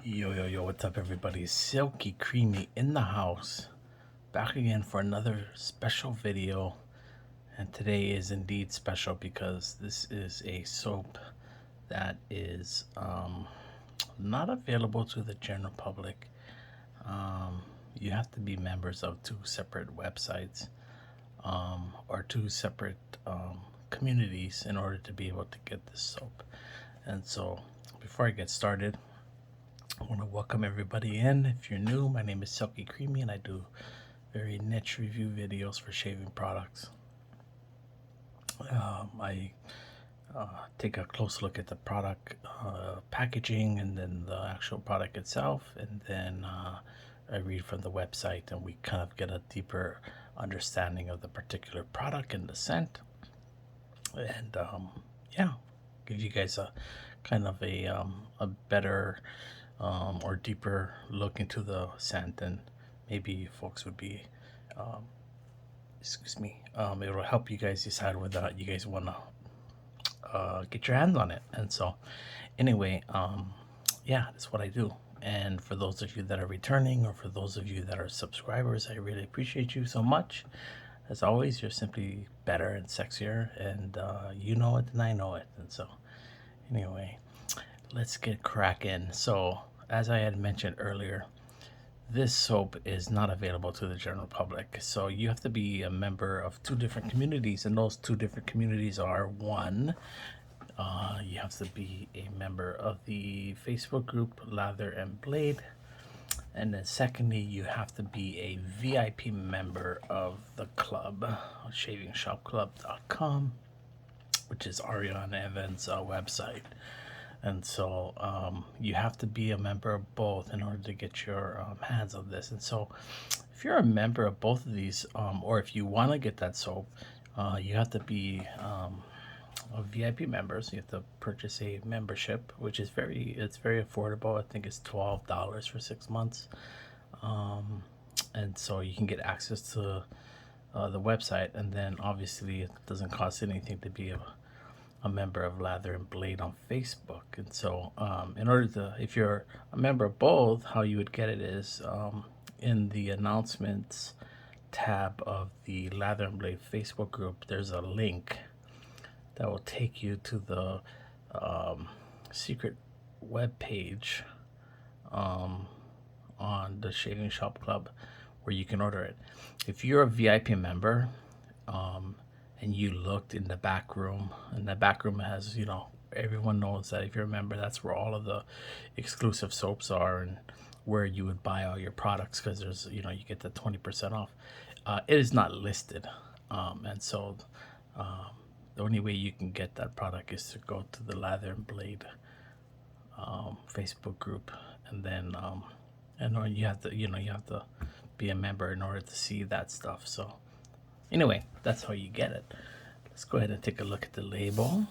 Yo, what's up, everybody? Silky Creamy in the house. Back again for another special video. And today is indeed special because this is a soap that is not available to the general public. You have to be members of two separate websites or two separate communities in order to be able to get this soap. And so, before I get started, I want to welcome everybody in. If you're new, my name is Silky Creamy and I do very niche review videos for shaving products. I take a close look at the product packaging and then the actual product itself, and then I read from the website and we kind of get a deeper understanding of the particular product and the scent. And yeah, give you guys a kind of a better or deeper look into the scent, and maybe folks would be it'll help you guys decide whether you guys want to get your hands on it. And so anyway, yeah, that's what I do. And for those of you that are returning, or for those of you that are subscribers, I really appreciate you so much. As always, you're simply better and sexier, and you know it and I know it. And so anyway, let's get cracking. So as I had mentioned earlier, this soap is not available to the general public. So you have to be a member of two different communities, and those two different communities are: one, you have to be a member of the Facebook group Lather and Blade, and then secondly, you have to be a VIP member of the club, shavingshopclub.com, which is Ariana Evans' website. And so you have to be a member of both in order to get your hands on this. And so if you're a member of both of these, or if you want to get that soap, you have to be a VIP member. So you have to purchase a membership, which is very affordable. I think it's $12 for 6 months. And so you can get access to the website, and then obviously it doesn't cost anything to be a member of Lather and Blade on Facebook. And so in order to, if you're a member of both, how you would get it is in the announcements tab of the Lather and Blade Facebook group, there's a link that will take you to the secret web page on the Shaving Shop Club, where you can order it. If you're a VIP member, and you looked in the back room, and the back room has, everyone knows that if you're a member, that's where all of the exclusive soaps are, and where you would buy all your products, because there's, you get the 20% off. It is not listed, and so the only way you can get that product is to go to the Lather and Blade Facebook group, and then and you have to be a member in order to see that stuff. So anyway, that's how you get it. Let's go ahead and take a look at the label.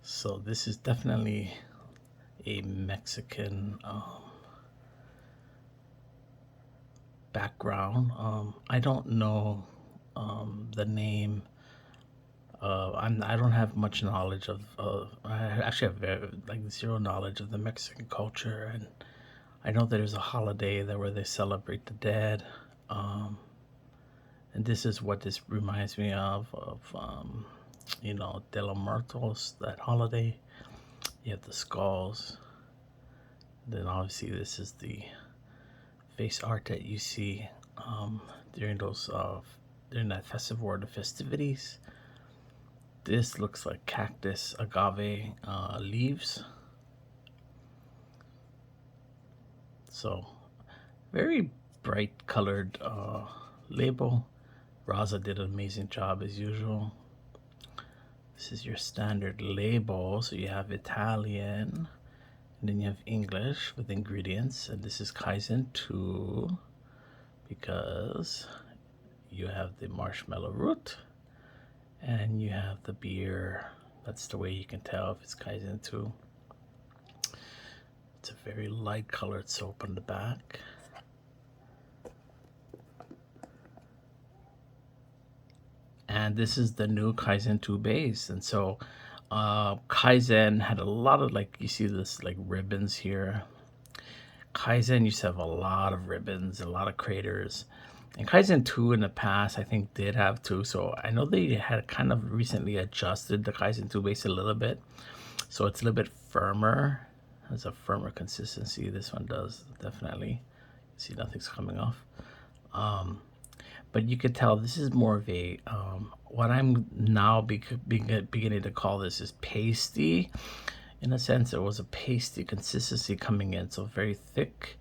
So this is definitely a Mexican background. I don't know the name. I don't have much knowledge of. I actually have zero knowledge of the Mexican culture, and I know there's a holiday where they celebrate the dead. And this is what this reminds me of De los Muertos, that holiday. You have the skulls. Then obviously this is the face art that you see during that festive or the festivities. This looks like cactus agave leaves. So very bright colored label. Raza did an amazing job as usual. This is your standard label. So you have Italian, and then you have English with ingredients, and this is Kaizen 2 because you have the marshmallow root and you have the beer. That's the way you can tell if it's Kaizen 2. It's a very light colored soap on the back. And this is the new Kaizen 2 base. And so Kaizen had a lot of, like, you see this like ribbons here. Kaizen used to have a lot of ribbons, a lot of craters. And Kaizen 2 in the past, I think, did have 2. So I know they had kind of recently adjusted the Kaizen 2 base a little bit. So it's a little bit firmer, has a firmer consistency. This one does, definitely. See, nothing's coming off. But you could tell this is more of a, what I'm now beginning to call this is pasty. In a sense, it was a pasty consistency coming in, so very thick,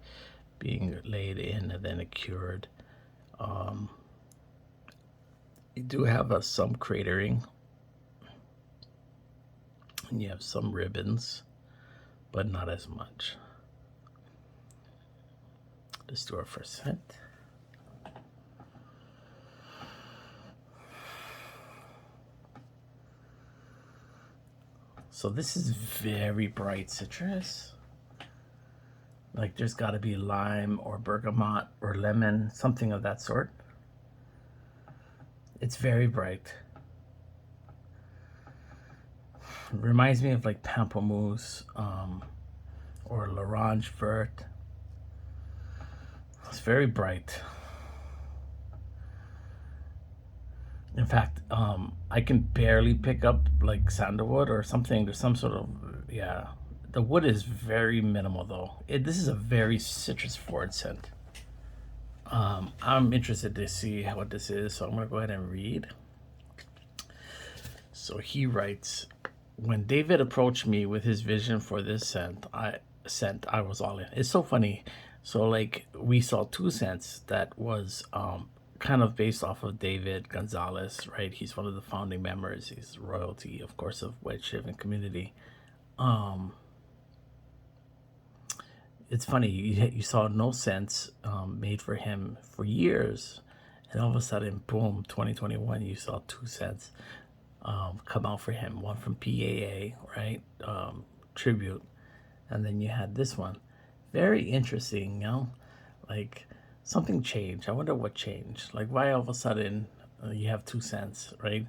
being laid in, and then it cured. You do have some cratering, and you have some ribbons, but not as much. Let's do our first scent. So this is very bright citrus. Like there's got to be lime or bergamot or lemon, something of that sort. It's very bright. It reminds me of like pamplemousse or l'orange vert. It's very bright. In fact, I can barely pick up like sandalwood or something. There's some sort of, yeah. The wood is very minimal though. This is a very citrus forward scent. I'm interested to see what this is, so I'm gonna go ahead and read. So he writes, when David approached me with his vision for this scent, I was all in. It's so funny. So like we saw 2 scents that was kind of based off of David Gonzalez, right? He's one of the founding members. He's royalty, of course, of Wedge Shaving Community. It's funny, you saw no scents made for him for years, and all of a sudden, boom, 2021, you saw 2 scents come out for him. One from PAA, right? Tribute, and then you had this one. Very interesting, you know, like something changed. I wonder what changed. Like why all of a sudden you have 2 scents, right?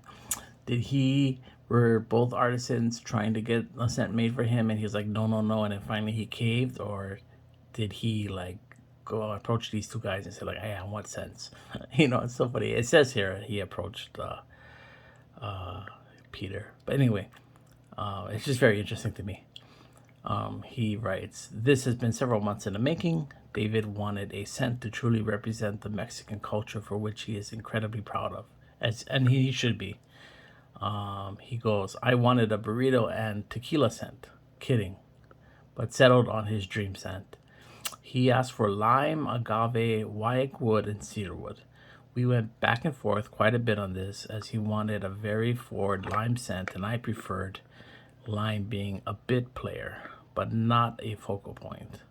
Were both artisans trying to get a scent made for him, and he was like, no, no, no, and then finally he caved, or did he like go approach these 2 guys and say like, hey, I want scents? You know, it's so funny. It says here he approached Peter, but anyway, it's just very interesting to me. He writes, this has been several months in the making. David wanted a scent to truly represent the Mexican culture for which he is incredibly proud of, and he should be. He goes, I wanted a burrito and tequila scent. Kidding. But settled on his dream scent. He asked for lime, agave, white wood, and cedarwood. We went back and forth quite a bit on this, as he wanted a very forward lime scent, and I preferred lime being a bit player, but not a focal point.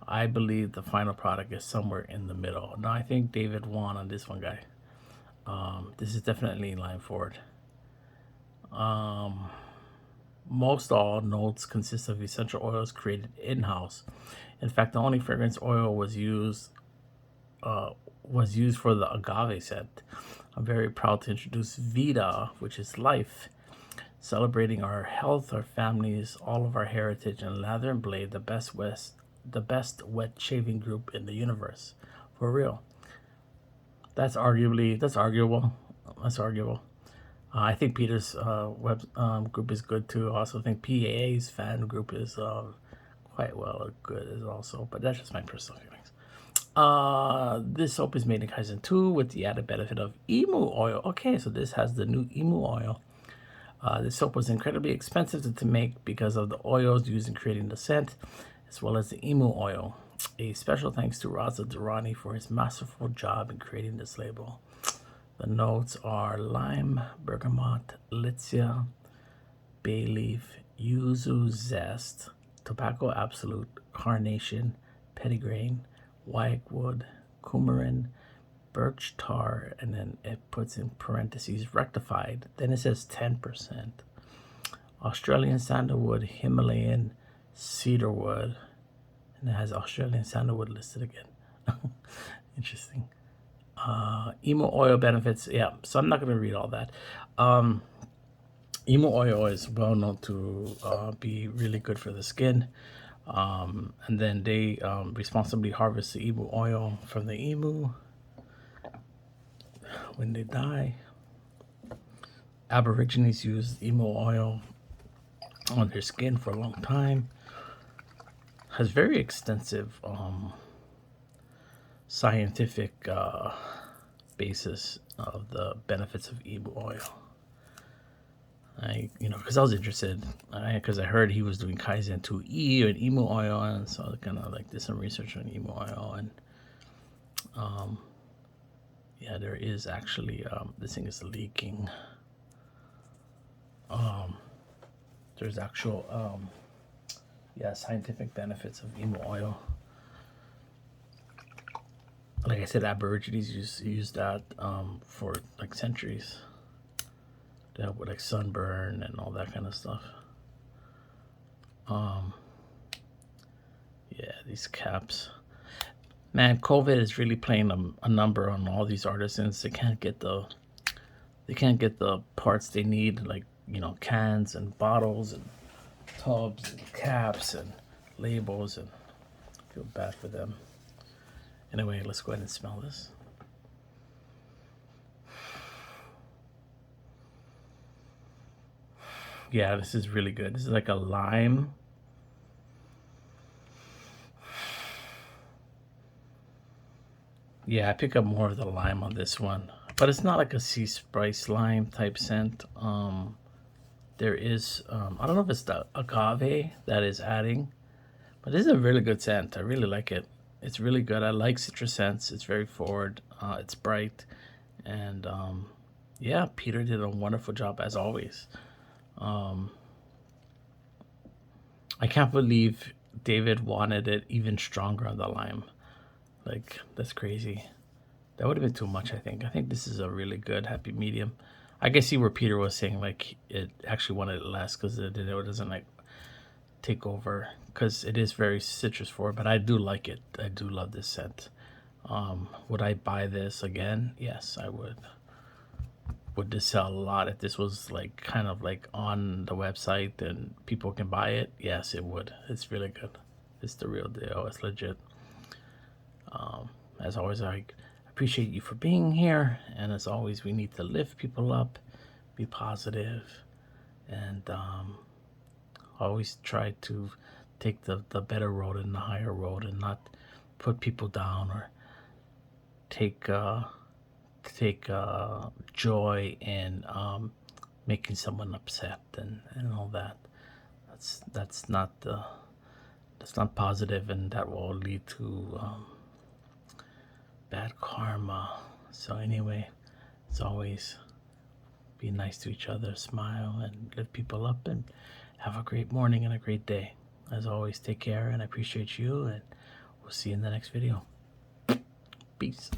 I believe the final product is somewhere in the middle. Now, I think David won on this one, guy. This is definitely lime forward. Most all notes consist of essential oils created in-house. In fact, the only fragrance oil was used for the agave scent. I'm very proud to introduce Vida, which is life, celebrating our health, our families, all of our heritage, and Lather and Blade, the best wet shaving group in the universe. For real. That's arguable. I think Peter's group is good too. I also think PAA's fan group is quite well good as also, but that's just my personal feelings. This soap is made in Kaizen 2 with the added benefit of emu oil. Okay, so this has the new emu oil. This soap was incredibly expensive to make because of the oils used in creating the scent, as well as the emu oil. A special thanks to Raza Durrani for his masterful job in creating this label. The notes are lime, bergamot, litsea, bay leaf, yuzu zest, tobacco absolute, carnation, petitgrain, white wood, coumarin, birch tar, and then it puts in parentheses rectified. Then it says 10%. Australian sandalwood, Himalayan cedarwood, and it has Australian sandalwood listed again. Interesting. Emu oil benefits, yeah, so I'm not going to read all that. emu oil is well known to be really good for the skin. And then they responsibly harvest the emu oil from the emu when they die. Aborigines use emu oil on their skin for a long time. Has very extensive scientific basis of the benefits of emu oil. Because I was interested, because I heard he was doing Kaizen 2E and emu oil, and so I kind of like did some research on emu oil, and yeah, there is actually this thing is leaking. There's actual scientific benefits of emu oil. Like I said, Aborigines use that for like centuries to help with like sunburn and all that kind of stuff. Yeah, these caps. Man, COVID is really playing a number on all these artisans. They can't get the parts they need, like cans and bottles and tubs and caps and labels, and I feel bad for them. Anyway, let's go ahead and smell this. Yeah, this is really good. This is like a lime. Yeah, I pick up more of the lime on this one, but it's not like a sea spice lime type scent. There is, I don't know if it's the agave that is adding, but this is a really good scent. I really like it. It's really good. I like citrus scents. It's very forward. It's bright, and yeah, Peter did a wonderful job as always. I can't believe David wanted it even stronger on the lime. Like, that's crazy. That would have been too much, I think. I think this is a really good happy medium. I can see where Peter was saying, like, it actually wanted it less because it doesn't, like, take over. Because it is very citrus forward, but I do like it. I do love this scent. Would I buy this again? Yes, I would. Would this sell a lot if this was, like, kind of, like, on the website and people can buy it? Yes, it would. It's really good. It's the real deal. It's legit. As always, I appreciate you for being here, and as always, we need to lift people up, be positive, and always try to take the better road and the higher road, and not put people down or take joy in making someone upset and all that. That's not positive, and that will lead to bad karma. So anyway, as always, be nice to each other, smile, and lift people up, and have a great morning and a great day. As always, take care, and I appreciate you, and we'll see you in the next video. Peace.